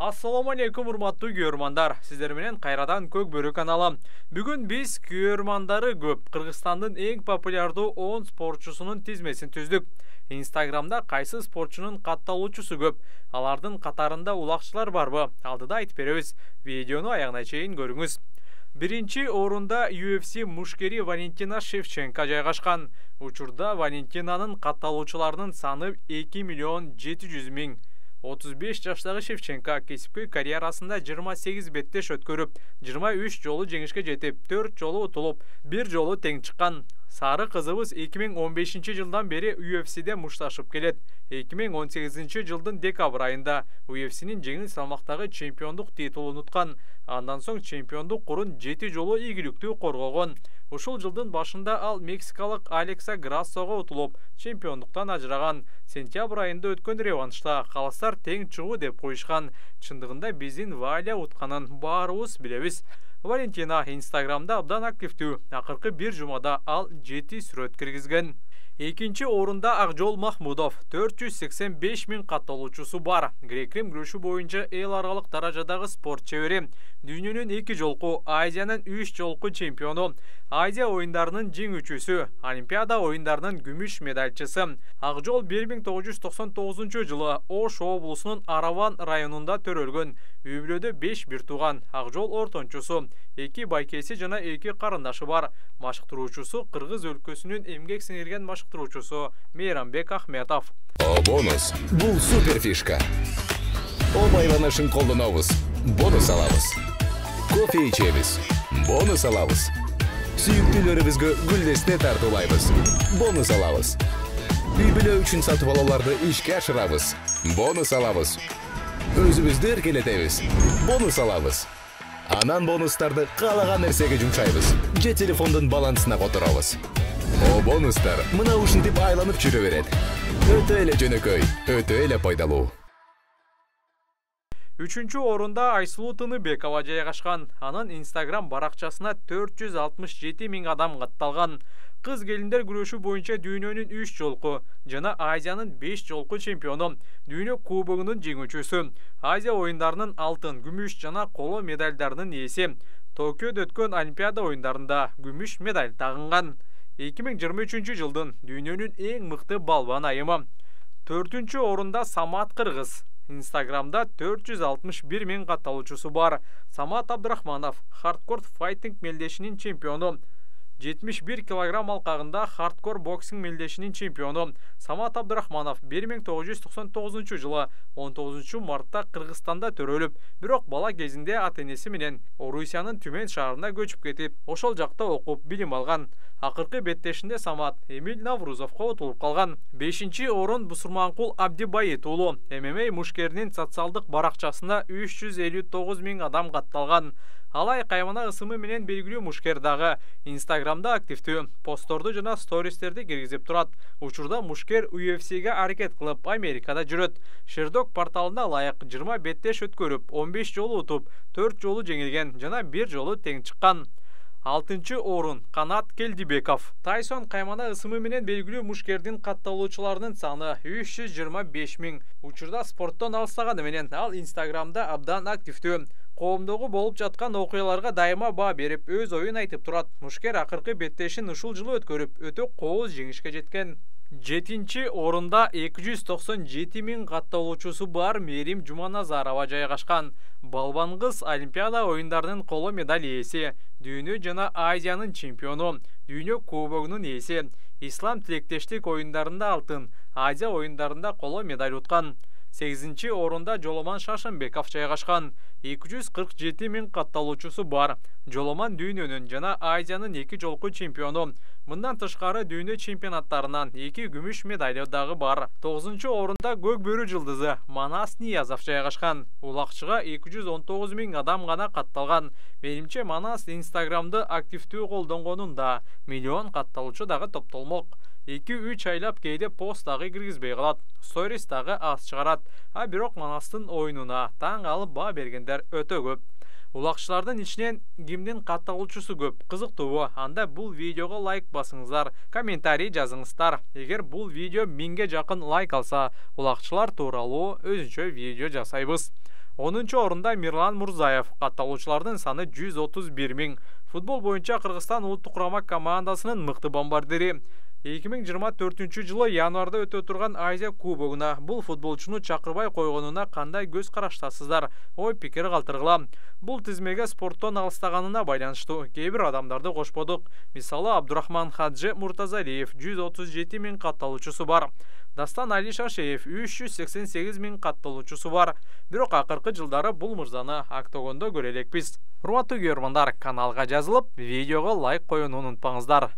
Ассаламу алейкум, урматтуу көрөрмандар. Сиздер менен кайрадан Көк Бөрү каналы. Бүгүн биз көрөрмандары көп Кыргызстандын эң популярдуу 10 спортчусунун тизмесин түздүк. Инстаграмда кайсы спортчунун катталуучусу көп? Алардын катарында улакчылар барбы? Алдыда айтып беребиз. Видеону аягына чейин көрүңүз. Биринчи орунда UFC мушкери Валентина Шевченко жайгашкан. Учурда Валентинанын катталуучуларынын саны 2.700.000. 35 жаштагы Шевченко кесипкөй карьерасында 28 беттеш өткөрүп, 23 жолу жеңишке жетип, 4 жолу утулуп, 1 жолу тең чыккан. Сары кызыбыз 2015 жылдан бери UFC'де мушташып келет. 2018 жылдын декабрь айында UFC'нин жеңил салмактагы чемпиондук титулун уткан. Андан соң чемпиондук курун 7 жолу ийгиликтүү коргогон. Ушул жылдын башында ал мексикалык Алекса Грассого утулуп, чемпиондуктан ажыраган. Сентябрь айында өткөн реваншта каластар тең чыгуу деп коюшкан. Чындыгында биздин Валя утканын баарыбыз билебиз. Валентина Инстаграмда абдан активдүү. Акыркы бир жумада ал 7 сүрөт киргизген. Экинчи орунда Акжол Махмудов 485.000 катталуучусу бар. Грек-рим күрөшү боюнча эл аралык даражадагы спорт чебери. Дүйнөнүн 2 жолку, Азиянын 3 жолку чемпиону, Азия оюндарынын жеңүүчүсү, Олимпиада оюндарынын күмүш медальчысы. Акжол 1999 жылы Ош облусунун Араван районунда төрөлгөн. Үй-бүлөдө 5 бир тууган. Акжол ортончусу, 2 байкеси жана 2 карындашы бар. Машыктыруучусу Кыргыз өлкөсүнүн эмгек сиңирген машыктыруучусу Мейрамбек Ахметов. Бонус. Бул супер фишка. Байланышын колдонобуз. Бонус алабыз. Кофе ичебиз. Бонус алабыз. Сүйүктүүлөрүбүзгө гүлдесте тартуулайбыз. Бонус алабыз. Үй-бүлө үчүн сатып алууларды ишке ашырабыз. Бонус алабыз. Өзүбүздү эркелетебиз. Бонус алабыз. Анан бонустарды каалаган нерсеге жумшайбыз. Же телефондун балансына которобуз. Бонустар мына ушинтип айланып жүрө берет. Өтө эле жөнөкөй, өтө эле пайдалуу. Үчүнчү орунда Айсулуу Тыныбекова жайгашкан. Анын Инстаграм баракчасына 467.000 адам катталган. Кыз келиндер күрөшү боюнча дүйнөнүн 3 жолку жана Азиянын 5 жолку чемпиону, дүйнө кубогунун жеңүүчүсү, Азия оюндарынын алтын, күмүш жана коло медальдарынын ээси. Токиодо өткөн Олимпиада оюндарында күмүш медаль тагынган. 2023 жылдын дүйнөнүн эң мыкты балбан айымы. 4-чү орунда Самат Кыргыз. Инстаграмда 461.000 катталуучусу бар. Самат Абдрахманов хардкор файтинг мелдешинин чемпиону. 71 килограмм алкагында хардкор боксинг мелдешинин чемпиону. Самат Абдрахманов 1999 жылы 19 мартта Кыргызстанда төрөлүп, бирок бала кезинде ата-энеси менен Орусиянын Түмен шаарына көчүп кетип, ошол жакта окуп билим алган. Акыркы беттешинде Самат Эмиль Наврузовго утулуп калган. 5-чи орун Бусурманкул Абдибайит уулу ММА мушкеринин социалдык баракчасына 359.000 адам катталган. Алай каймана ысымы менен белгилүү мушкер дагы Инстаграмда активдүү. Постторду жана стористерди киргизип турат. Учурда мушкер UFC'ге аракет кылып Америкада жүрөт. Шердок порталына ылайык 20 беттеш өткөрүп, 15 жолу утуп, 4 жолу жеңилген жана 1 жолу тең чыккан. 6-чы орун Канат Келдибеков. Тайсон каймана ысымы менен белгилүү мушкердин катталуучуларынын саны 325.000. Учурда спорттон алыстаганы менен ал Инстаграмда абдан активдүү. Коомдогу болуп жаткан окуяларга дайыма баа берип, өз оюн айтып турат. Мушкер акыркы беттешин ушул жылы өткөрүп, өтө кооз жеңишке жеткен. 7-чи орунда 297.000 катталуучусу бар Мерим Жуманазарова жайгашкан. Балбан кыз Олимпиада оюндарынын коло медаль ээси, дүйнө жана Азиянын чемпиону, дүйнө кубогунун ээси, ислам тилектештик оюндарында алтын, Азия оюндарында коло медаль уткан. 8-чи орунда Жоломан Шашынбеков жайгашкан. 247.000 катталуучусу бар. Жоломан дүйнөнүн жана Азиянын 2 жолку чемпиону. Мындан тышкары дүйнө чемпионаттарынан 2 күмүш медаль дагы бар. 9-чу орунда Көк Бөрү жылдызы Манас Ниязов жайгашкан. Улакчыга 219.000 адам гана катталган. Менимче Манас Инстаграмды активдүү колдонгонунда миллион катталуучу дагы топтолмок. 2-3 айлап кейде пост дагы киргизбей калат, сторис дагы аз чыгарат. Бирок Манастын оюнуна таң алып баа бергендер өтө көп. Улакчылардын ичинен кимдин катталуучусу көп? Кызыктуубу? Анда бул видеого лайк басыңыздар, комментарий жазыңыздар. Эгер бул видео 1000ге жакын лайк алса, улакчылар тууралуу өзүнчө видео жасайбыз. 10-нчы орында Мирлан Мурзаев, катталуучулардын саны 131 миң. Футбол боюнча Кыргызстан улуттук курама командасынын мыкты бомбардири. 2024 жылы январда өтө турган Азия кубогуна бул футболчуну чакырбай койгонуна кандай көз караштасыздар? Ой пикир калтыргыла. Бул тизмеге спорттон алыстаганына байланыштуу кээ бир адамдарды кошподук. Мисалы Абдурахман Хаджи Муртазалиев 137 миң катталуучусу бар. Дастан Али Шашеев 388 миң катталуучусу бар. Бирок акыркы жылдары бул мырзаны октогондо көрө элекпиз. Урматтуу көрөрмандар, каналга жазылып, видеого лайк коюуну унутпаңыздар.